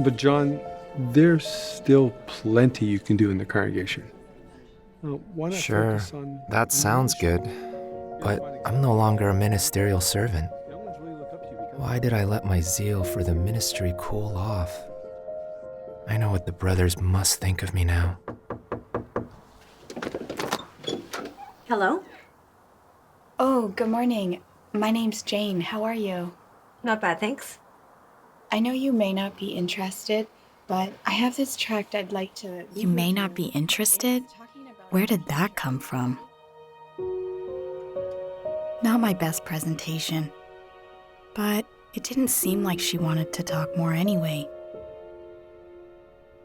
But John, there's still plenty you can do in the congregation. Why not Sure, focus on that the sounds ministry? good, but I'm no longer a ministerial servant. Young ones really look up to you because Why did I let my zeal for the ministry cool off? I know what the brothers must think of me now. Hello? Oh, good morning. My name's Jane. How are you? Not bad, thanks. I know you may not be interested, but I have this tract I'd like to. You may not be interested? Where did that come from? Not my best presentation, but it didn't seem like she wanted to talk more anyway.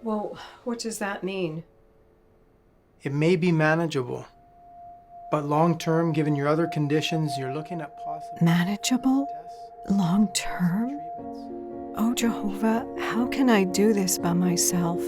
Well, what does that mean? It may be manageable, but long-term, given your other conditions, you're looking at possible Manageable? tests, Long-term? treatments. Oh, Jehovah, how can I do this by myself?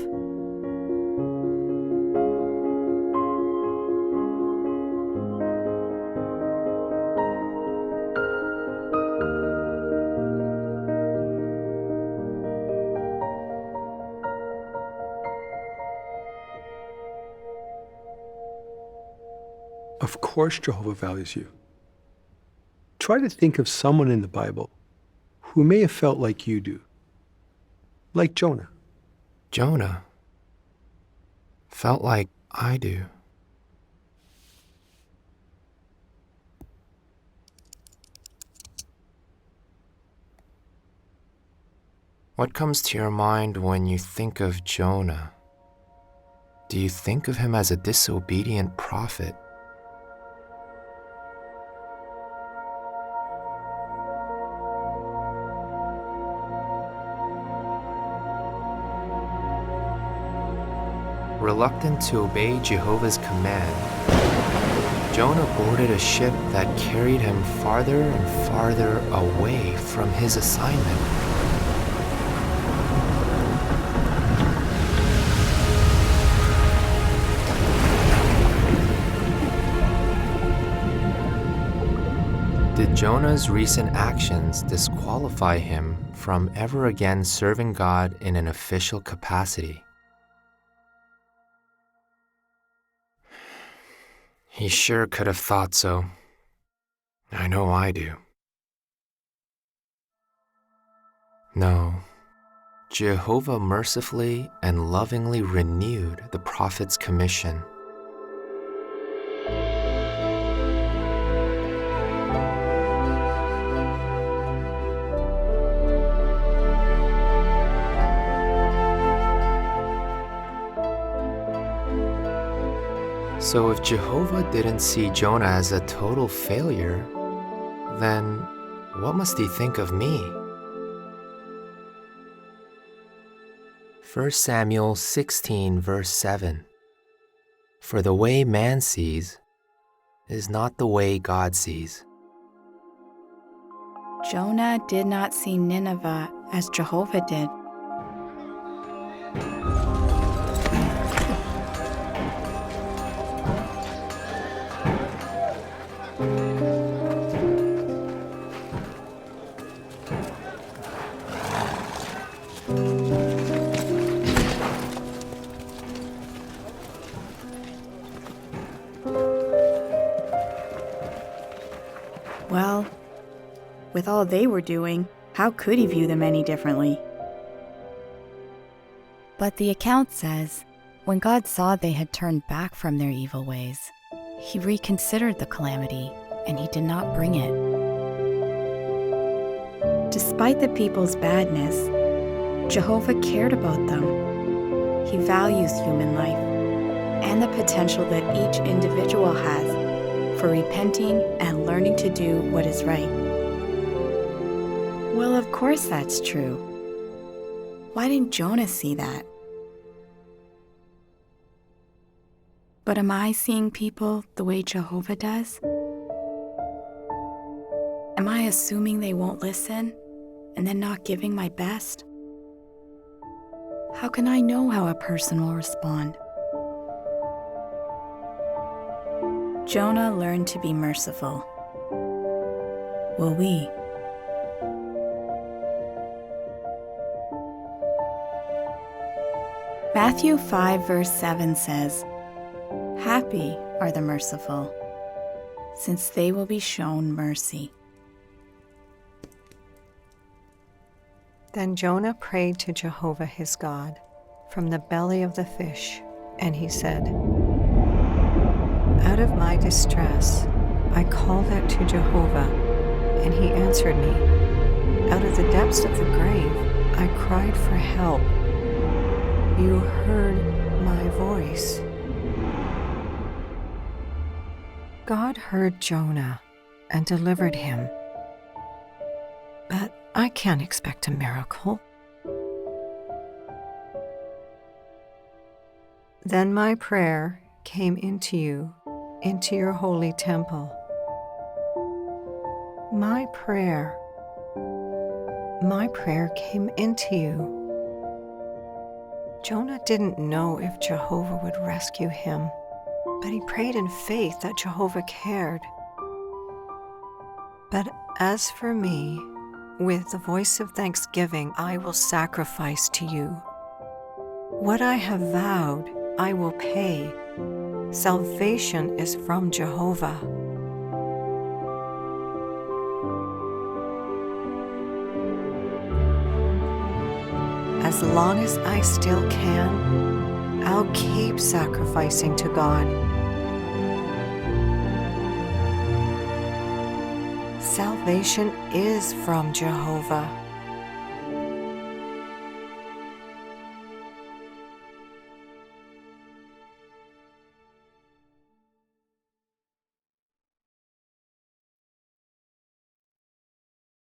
of course Jehovah values you. Try to think of someone in the Bible who may have felt like you do. Like Jonah. Jonah felt like I do. What comes to your mind when you think of Jonah? Do you think of him as a disobedient prophet? Reluctant to obey Jehovah's command, Jonah boarded a ship that carried him farther and farther away from his assignment. Did Jonah's recent actions disqualify him from ever again serving God in an official capacity? He sure could have thought so. I know I do. No, Jehovah mercifully and lovingly renewed the prophet's commission. So if Jehovah didn't see Jonah as a total failure, then what must he think of me? 1 Samuel 16 verse 7. For the way man sees is not the way God sees. Jonah did not see Nineveh as Jehovah did. Well, with all they were doing, how could he view them any differently? But the account says, when God saw they had turned back from their evil ways, he reconsidered the calamity, and he did not bring it. Despite the people's badness, Jehovah cared about them. He values human life and the potential that each individual has for repenting and learning to do what is right. Well, of course that's true. Why didn't Jonah see that? But am I seeing people the way Jehovah does? Am I assuming they won't listen and then not giving my best? How can I know how a person will respond? Jonah learned to be merciful. Will we? Matthew 5, verse 7 says, "Happy are the merciful, since they will be shown mercy." Then Jonah prayed to Jehovah his God from the belly of the fish, and he said, "Out of my distress I called out to Jehovah, and he answered me. Out of the depths of the grave I cried for help. You heard my voice." God heard Jonah and delivered him. But I can't expect a miracle. Then my prayer came into you, into your holy temple. My prayer came into you. Jonah didn't know if Jehovah would rescue him, but he prayed in faith that Jehovah cared. But as for me, with the voice of thanksgiving, I will sacrifice to you. What I have vowed, I will pay. Salvation is from Jehovah. As long as I still can, I'll keep sacrificing to God. Salvation is from Jehovah.